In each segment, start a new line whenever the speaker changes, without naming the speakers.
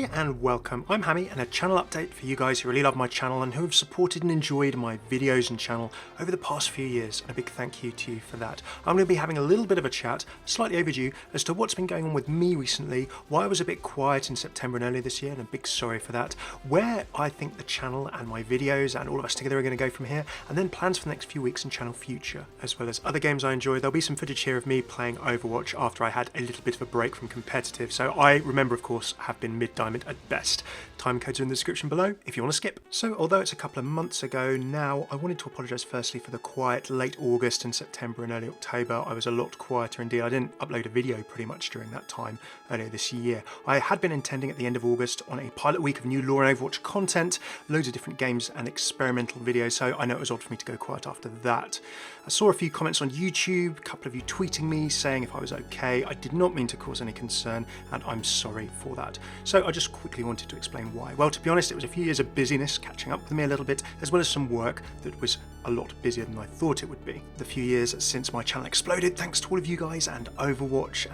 Hi and welcome. I'm Hammeh, and a channel update for you guys who really love my channel and who have supported and enjoyed my videos and channel over the past few years, and a big thank you to you for that. I'm going to be having a little bit of a chat, slightly overdue, as to what's been going on with me recently, why I was a bit quiet in September and earlier this year, and a big sorry for that, where I think the channel and my videos and all of us together are going to go from here, and then plans for the next few weeks in channel future, as well as other games I enjoy. There'll be some footage here of me playing Overwatch after I had a little bit of a break from competitive, so I remember, of course, have been mid-diamond at best. Time codes are in the description below if you want to skip. So although it's a couple of months ago now, I wanted to apologise firstly for the quiet late August and September and early October. I was a lot quieter indeed. I didn't upload a video pretty much during that time earlier this year. I had been intending at the end of August on a pilot week of new lore and Overwatch content, loads of different games and experimental videos, so I know it was odd for me to go quiet after that. I saw a few comments on YouTube, a couple of you tweeting me saying if I was okay. I did not mean to cause any concern, and I'm sorry for that. So I just quickly wanted to explain why. Well, to be honest, it was a few years of busyness catching up with me a little bit, as well as some work that was a lot busier than I thought it would be. The few years since my channel exploded, thanks to all of you guys and Overwatch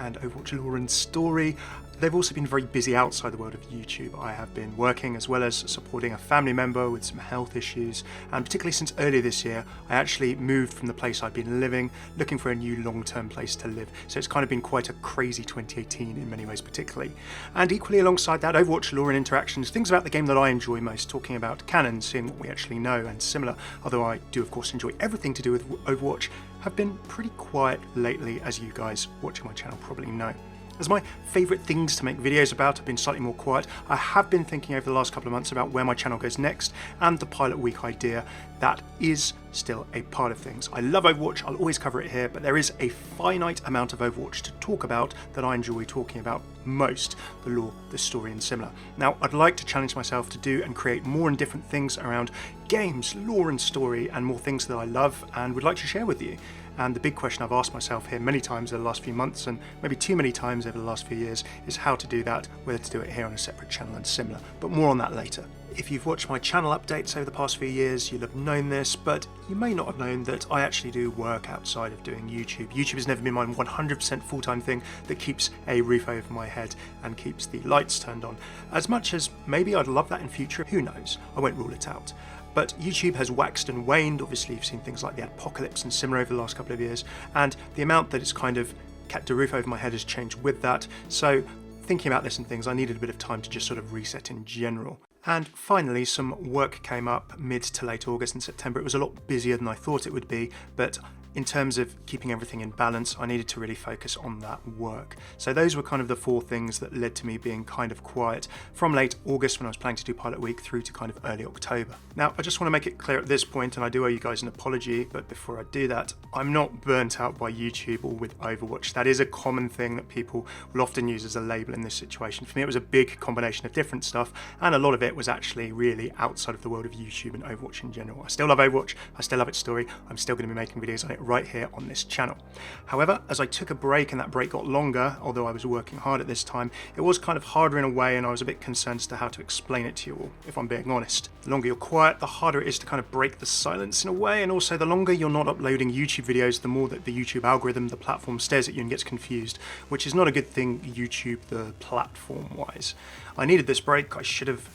lore and story, they've also been very busy outside the world of YouTube. I have been working as well as supporting a family member with some health issues, and particularly since earlier this year, I actually moved from the place I'd been living, looking for a new long-term place to live. So it's kind of been quite a crazy 2018 in many ways particularly. And equally alongside that, Overwatch lore and interactions, things about the game that I enjoy most, talking about canon, seeing what we actually know and similar, although I do of course enjoy everything to do with Overwatch, have been pretty quiet lately, as you guys watching my channel probably know. As my favourite things to make videos about have been slightly more quiet, I have been thinking over the last couple of months about where my channel goes next, and the pilot week idea, that is still a part of things. I love Overwatch, I'll always cover it here, but there is a finite amount of Overwatch to talk about that I enjoy talking about most, the lore, the story and similar. Now, I'd like to challenge myself to do and create more and different things around games, lore and story, and more things that I love and would like to share with you. And the big question I've asked myself here many times over the last few months, and maybe too many times over the last few years, is how to do that, whether to do it here on a separate channel and similar, but more on that later. If you've watched my channel updates over the past few years, you'll have known this, but you may not have known that I actually do work outside of doing YouTube. YouTube has never been my 100% full-time thing that keeps a roof over my head and keeps the lights turned on. As much as maybe I'd love that in future, who knows? I won't rule it out. But YouTube has waxed and waned. Obviously, you've seen things like the apocalypse and similar over the last couple of years, and the amount that it's kind of kept a roof over my head has changed with that. So thinking about this and things, I needed a bit of time to just sort of reset in general. And finally, some work came up mid to late August and September. It was a lot busier than I thought it would be, but in terms of keeping everything in balance, I needed to really focus on that work. So those were kind of the four things that led to me being kind of quiet from late August when I was planning to do pilot week through to kind of early October. Now, I just want to make it clear at this point, and I do owe you guys an apology, but before I do that, I'm not burnt out by YouTube or with Overwatch. That is a common thing that people will often use as a label in this situation. For me, it was a big combination of different stuff, and a lot of it was actually really outside of the world of YouTube and Overwatch in general. I still love Overwatch, I still love its story, I'm still going to be making videos on it right here on this channel. However, as I took a break and that break got longer, although I was working hard at this time, it was kind of harder in a way, and I was a bit concerned as to how to explain it to you all, if I'm being honest. The longer you're quiet, the harder it is to kind of break the silence in a way, and also the longer you're not uploading YouTube videos, the more that the YouTube algorithm, the platform, stares at you and gets confused, which is not a good thing YouTube, the platform wise. I needed this break. I should have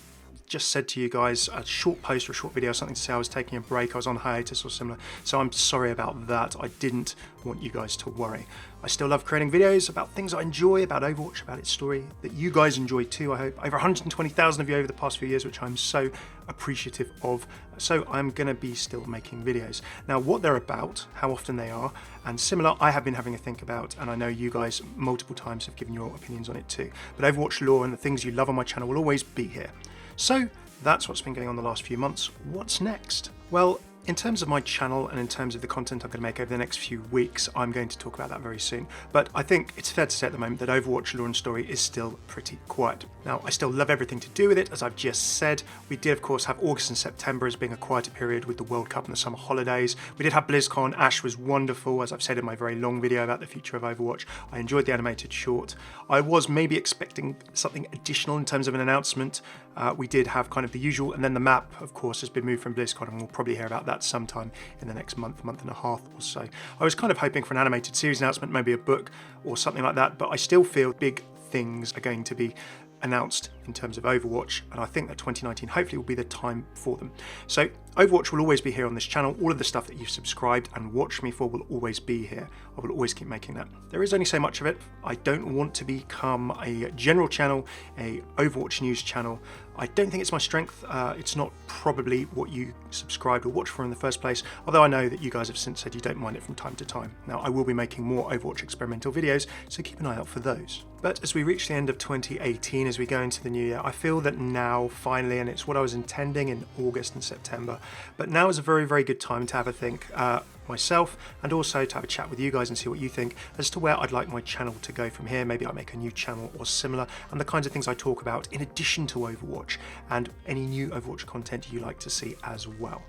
just said to you guys a short post or a short video, something to say I was taking a break, I was on hiatus or similar, so I'm sorry about that. I didn't want you guys to worry. I still love creating videos about things I enjoy, about Overwatch, about its story, that you guys enjoy too, I hope. Over 120,000 of you over the past few years, which I'm so appreciative of, so I'm going to be still making videos. Now, what they're about, how often they are, and similar, I have been having a think about, and I know you guys multiple times have given your opinions on it too. But Overwatch lore and the things you love on my channel will always be here. So that's what's been going on the last few months. What's next? Well, in terms of my channel and in terms of the content I'm going to make over the next few weeks, I'm going to talk about that very soon. But I think it's fair to say at the moment that Overwatch lore and story is still pretty quiet. Now, I still love everything to do with it, as I've just said. We did, of course, have August and September as being a quieter period with the World Cup and the summer holidays. We did have BlizzCon. Ash was wonderful, as I've said in my very long video about the future of Overwatch. I enjoyed the animated short. I was maybe expecting something additional in terms of an announcement. We did have kind of the usual, and then the map, of course, has been moved from BlizzCon, and we'll probably hear about that sometime in the next month and a half or so. I was kind of hoping for an animated series announcement, maybe a book or something like that, but I still feel big things are going to be announced in terms of Overwatch, and I think that 2019 hopefully will be the time for them. So Overwatch will always be here on this channel. All of the stuff that you've subscribed and watched me for will always be here. I will always keep making that. There is only so much of it. I don't want to become a general channel, a Overwatch news channel. I don't think it's my strength. It's not probably what you subscribed or watched for in the first place, although I know that you guys have since said you don't mind it from time to time. Now, I will be making more Overwatch experimental videos, so keep an eye out for those. But as we reach the end of 2018, as we go into the new year, I feel that now, finally, and it's what I was intending in August and September, but now is a very, very good time to have a think myself, and also to have a chat with you guys and see what you think as to where I'd like my channel to go from here. Maybe I make a new channel or similar, and the kinds of things I talk about in addition to Overwatch, and any new Overwatch content you like to see as well.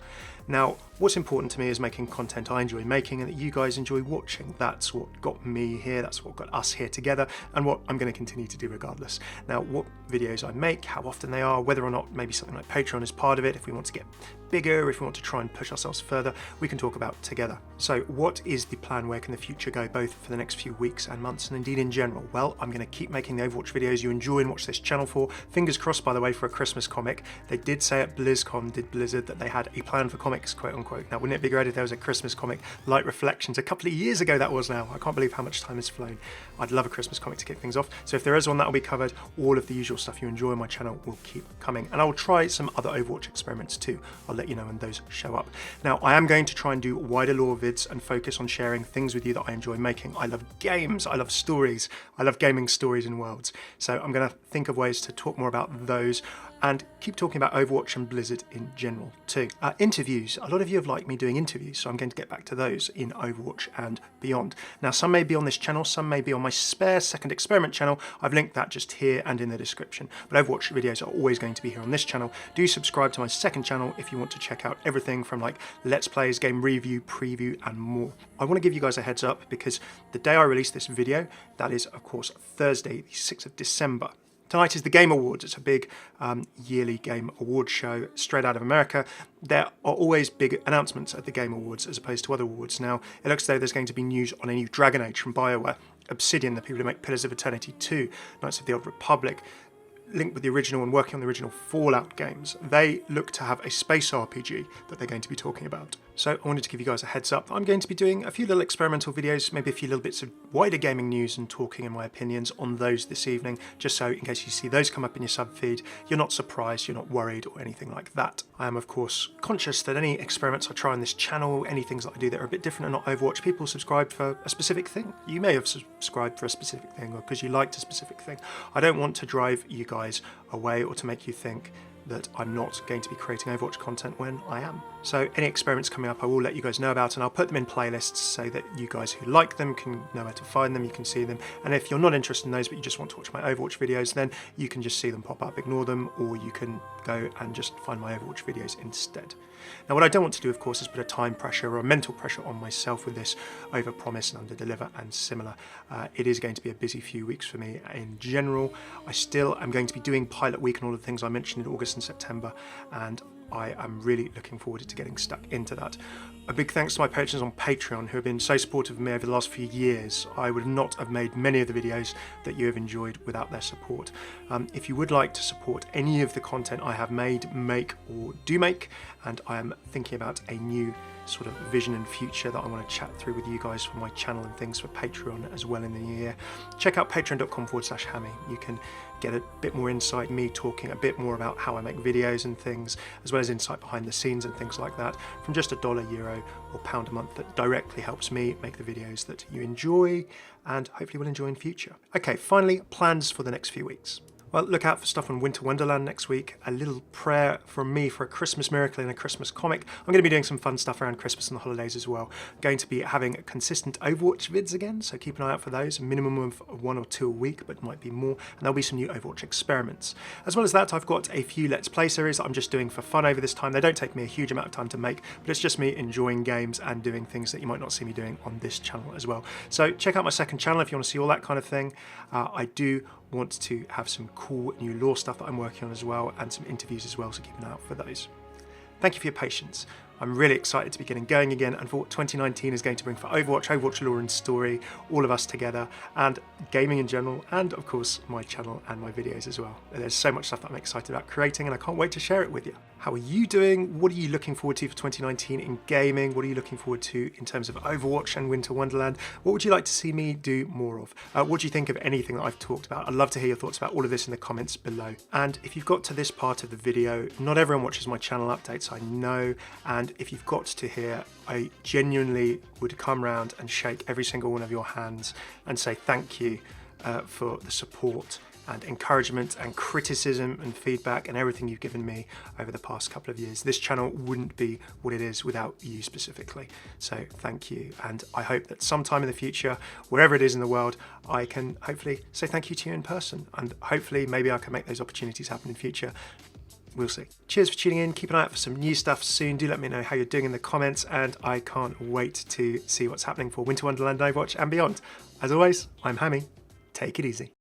Now, what's important to me is making content I enjoy making and that you guys enjoy watching. That's what got me here, that's what got us here together, and what I'm going to continue to do regardless. Now, what videos I make, how often they are, whether or not maybe something like Patreon is part of it, if we want to get bigger, if we want to try and push ourselves further, we can talk about together. So what is the plan? Where can the future go, both for the next few weeks and months, and indeed in general? Well, I'm going to keep making the Overwatch videos you enjoy and watch this channel for. Fingers crossed, by the way, for a Christmas comic. They did say at BlizzCon, did Blizzard, that they had a plan for comics, quote unquote. Now, wouldn't it be great if there was a Christmas comic, Light Reflections? A couple of years ago that was now. I can't believe how much time has flown. I'd love a Christmas comic to kick things off. So if there is one, that will be covered. All of the usual stuff you enjoy on my channel will keep coming. And I will try some other Overwatch experiments too. I'll let you know when those show up. Now, I am going to try and do wider lore vids and focus on sharing things with you that I enjoy making. I love games, I love stories, I love gaming stories and worlds. So I'm going to think of ways to talk more about those and keep talking about Overwatch and Blizzard in general too. Interviews. A lot of you have liked me doing interviews, so I'm going to get back to those in Overwatch and beyond. Now, some may be on this channel, some may be on my spare second experiment channel. I've linked that just here and in the description. But Overwatch videos are always going to be here on this channel. Do subscribe to my second channel if you want to check out everything from like Let's Plays, game review, preview, and more. I want to give you guys a heads up because the day I release this video, that is of course Thursday, the 6th of December. Tonight is the Game Awards. It's a big yearly game award show straight out of America. There are always big announcements at the Game Awards as opposed to other awards. Now, it looks as though there's going to be news on a new Dragon Age from BioWare, Obsidian, the people who make Pillars of Eternity 2, Knights of the Old Republic, linked with the original and working on the original Fallout games. They look to have a space RPG that they're going to be talking about. So I wanted to give you guys a heads up. I'm going to be doing a few little experimental videos, maybe a few little bits of wider gaming news and talking in my opinions on those this evening, just so in case you see those come up in your sub feed, you're not surprised, you're not worried or anything like that. I am of course conscious that any experiments I try on this channel, any things that I do that are a bit different and not Overwatch, people subscribe for a specific thing. You may have subscribed for a specific thing or because you liked a specific thing. I don't want to drive you guys away or to make you think that I'm not going to be creating Overwatch content when I am. So any experiments coming up I will let you guys know about, and I'll put them in playlists so that you guys who like them can know where to find them, you can see them, and if you're not interested in those but you just want to watch my Overwatch videos, then you can just see them pop up, ignore them, or you can go and just find my Overwatch videos instead. Now, what I don't want to do, of course, is put a time pressure or a mental pressure on myself with this over-promise and under-deliver and similar. It is going to be a busy few weeks for me in general. I still am going to be doing Pilot Week and all the things I mentioned in August and September, and I am really looking forward to getting stuck into that. A big thanks to my patrons on Patreon who have been so supportive of me over the last few years. I would not have made many of the videos that you have enjoyed without their support. If you would like to support any of the content I have made, make, or do make, and I am thinking about a new sort of vision and future that I want to chat through with you guys for my channel and things for Patreon as well in the new year, check out patreon.com/Hammeh. You can get a bit more insight, me talking a bit more about how I make videos and things, as well as insight behind the scenes and things like that, from just $1, euro, or pound a month that directly helps me make the videos that you enjoy and hopefully will enjoy in future. Okay, finally, plans for the next few weeks. Well, look out for stuff on Winter Wonderland next week. A little prayer from me for a Christmas miracle in a Christmas comic. I'm going to be doing some fun stuff around Christmas and the holidays as well. I'm going to be having consistent Overwatch vids again, so keep an eye out for those. A minimum of 1 or 2 a week, but might be more. And there'll be some new Overwatch experiments. As well as that, I've got a few Let's Play series that I'm just doing for fun over this time. They don't take me a huge amount of time to make, but it's just me enjoying games and doing things that you might not see me doing on this channel as well. So check out my second channel if you want to see all that kind of thing. I do want to have some cool new lore stuff that I'm working on as well, and some interviews as well, so keep an eye out for those. Thank you for your patience. I'm really excited to be getting going again and for what 2019 is going to bring for Overwatch, Overwatch lore and story, all of us together, and gaming in general, and of course my channel and my videos as well. There's so much stuff that I'm excited about creating and I can't wait to share it with you. How are you doing? What are you looking forward to for 2019 in gaming? What are you looking forward to in terms of Overwatch and Winter Wonderland? What would you like to see me do more of? What do you think of anything that I've talked about? I'd love to hear your thoughts about all of this in the comments below. And if you've got to this part of the video, not everyone watches my channel updates, I know, and if you've got to here, I genuinely would come round and shake every single one of your hands and say thank you for the support and encouragement and criticism and feedback and everything you've given me over the past couple of years. This channel wouldn't be what it is without you specifically. So thank you. And I hope that sometime in the future, wherever it is in the world, I can hopefully say thank you to you in person. And hopefully maybe I can make those opportunities happen in future. We'll see. Cheers for tuning in. Keep an eye out for some new stuff soon. Do let me know how you're doing in the comments, and I can't wait to see what's happening for Winter Wonderland, Overwatch and beyond. As always, I'm Hammeh. Take it easy.